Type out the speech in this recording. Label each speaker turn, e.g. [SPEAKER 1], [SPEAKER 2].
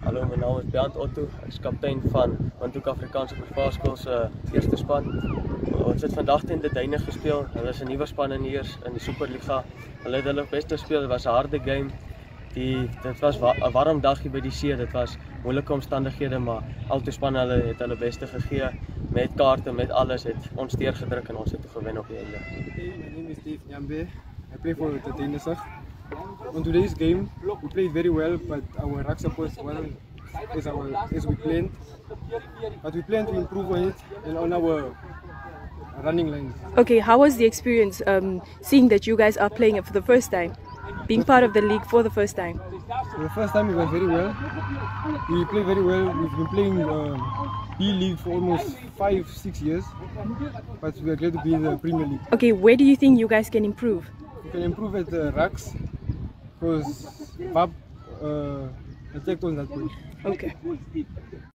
[SPEAKER 1] Hallo, mijn naam is Bernd Otto. Ik is kaptein van Windhoek Afrikaanse Privaatskool se eerste span. Ons het vandag teen die Duine gespeel. Hulle is 'n nuwe span in die Superliga. Hulle het hulle best gespeel. Dit was 'n harde game. Dit was 'n warm dag hier by die see. Dit was moeilike omstandighede, maar albei spanne het hulle beste gegee. Met kaarte, met alles het ons deurgedruk en ons het gewen op die einde.
[SPEAKER 2] Hey, my name is Dave Nyambe. I play for the Dainesag. On today's game, we played very well, but our ruck support wasn't as we planned. But we plan to improve on it and on our running lines.
[SPEAKER 3] Okay, how was the experience seeing that you guys are playing it for the first time? Being part of the league for the first time?
[SPEAKER 2] For the first time, it went very well. We play very well. We've been playing B-League for almost 5-6 years, but we are glad to be in the Premier League.
[SPEAKER 3] Okay, where do you think you guys can improve?
[SPEAKER 2] We can improve at the rucks because VAP attacked on that point.
[SPEAKER 3] Okay.